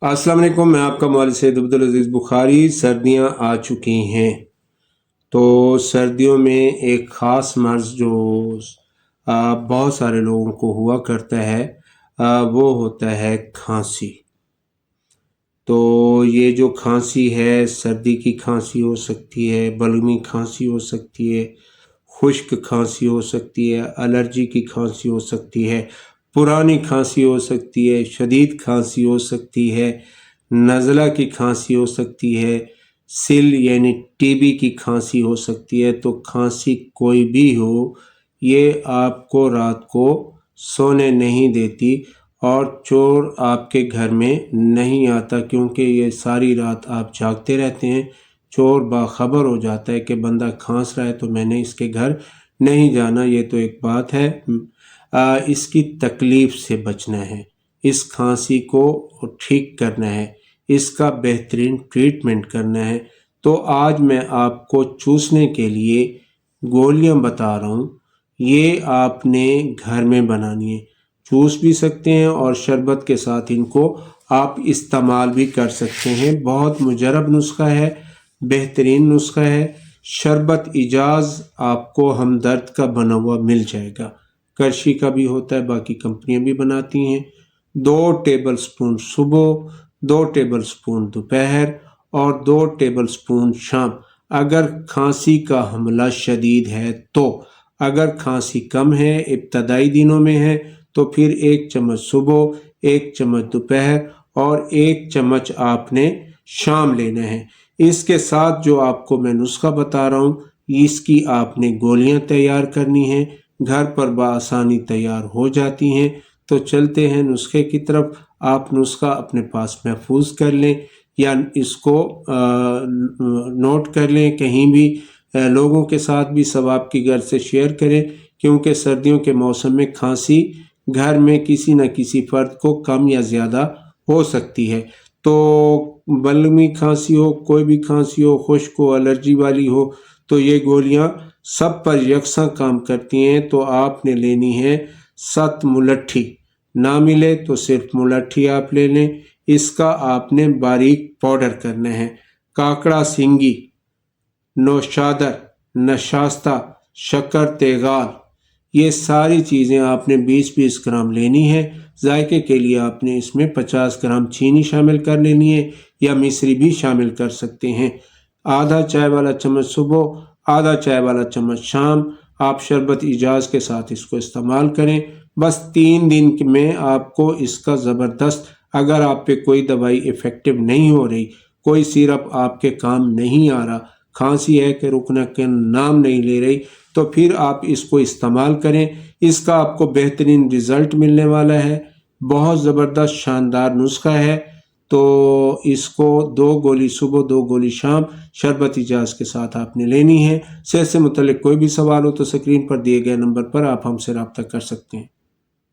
अस्सलाम वालेकुम, मैं आपका मौलवी सैयद अब्दुल अजीज़ बुखारी। सर्दियां आ चुकी हैं तो सर्दियों में एक ख़ास मर्ज़ जो बहुत सारे लोगों को हुआ करता है वो होता है खांसी। तो ये जो खांसी है, सर्दी की खांसी हो सकती है, बलगमी खांसी हो सकती है, खुश्क खांसी हो सकती है, एलर्जी की खांसी हो सकती है, पुरानी खांसी हो सकती है, शदीद खांसी हो सकती है, नज़ला की खांसी हो सकती है, सिल यानी टीबी की खांसी हो सकती है। तो खांसी कोई भी हो, ये आपको रात को सोने नहीं देती और चोर आपके घर में नहीं आता, क्योंकि ये सारी रात आप जागते रहते हैं। चोर बाखबर हो जाता है कि बंदा खांस रहा है तो मैंने इसके घर नहीं जाना। ये तो एक बात है। इसकी तकलीफ़ से बचना है, इस खांसी को ठीक करना है, इसका बेहतरीन ट्रीटमेंट करना है। तो आज मैं आपको चूसने के लिए गोलियां बता रहा हूँ। ये आपने घर में बनानी है, चूस भी सकते हैं और शरबत के साथ इनको आप इस्तेमाल भी कर सकते हैं। बहुत मुजरब नुस्खा है, बेहतरीन नुस्खा है। शरबत इजाज़ आपको हमदर्द का बना हुआ मिल जाएगा, करशी का भी होता है, बाकी कंपनियां भी बनाती हैं। 2 टेबल स्पून सुबह, 2 टेबल स्पून दोपहर और 2 टेबल स्पून शाम। अगर खांसी का हमला शदीद है तो, अगर खांसी कम है, इब्तदाई दिनों में है, तो फिर 1 चम्मच सुबह, 1 चम्मच दोपहर और 1 चम्मच आपने शाम लेना है। इसके साथ जो आपको मैं नुस्खा बता रहा हूँ, इसकी आपने गोलियां तैयार करनी हैं, घर पर बआसानी तैयार हो जाती हैं। तो चलते हैं नुस्खे की तरफ। आप नुस्खा अपने पास महफूज कर लें या इसको नोट कर लें कहीं भी, लोगों के साथ भी सवाब की घर से शेयर करें, क्योंकि सर्दियों के मौसम में खांसी घर में किसी न किसी फर्द को कम या ज़्यादा हो सकती है। तो बलगमी खांसी हो, कोई भी खांसी हो, खुश्क हो, एलर्जी वाली हो, तो ये गोलियां सब पर यकसा काम करती हैं। तो आपने लेनी है 7 मुलट्ठी, ना मिले तो सिर्फ मुलट्ठी आप ले लें। इसका आपने बारीक पाउडर करना है। काकड़ा सिंगी, नौशादर, नशास्ता, शक्कर तेगाल, ये सारी चीज़ें आपने 20-20 ग्राम लेनी है। जायके के लिए आपने इसमें 50 ग्राम चीनी शामिल कर लेनी है या मिश्री भी शामिल कर सकते हैं। आधा चाय वाला चम्मच सुबह, आधा चाय वाला चम्मच शाम। आप शरबत इजाज़ के साथ इसको इस्तेमाल करें। बस 3 दिन में आपको इसका ज़बरदस्त, अगर आप पे कोई दवाई इफ़ेक्टिव नहीं हो रही, कोई सिरप आपके काम नहीं आ रहा, खांसी है कि रुकना के नाम नहीं ले रही, तो फिर आप इसको इस्तेमाल करें। इसका आपको बेहतरीन रिज़ल्ट मिलने वाला है। बहुत ज़बरदस्त शानदार नुस्खा है। तो इसको 2 गोली सुबह, 2 गोली शाम शरबत इजाज़ के साथ आपने लेनी है। सेहत से मुतल्लिक कोई भी सवाल हो तो स्क्रीन पर दिए गए नंबर पर आप हमसे रब्ता कर सकते हैं।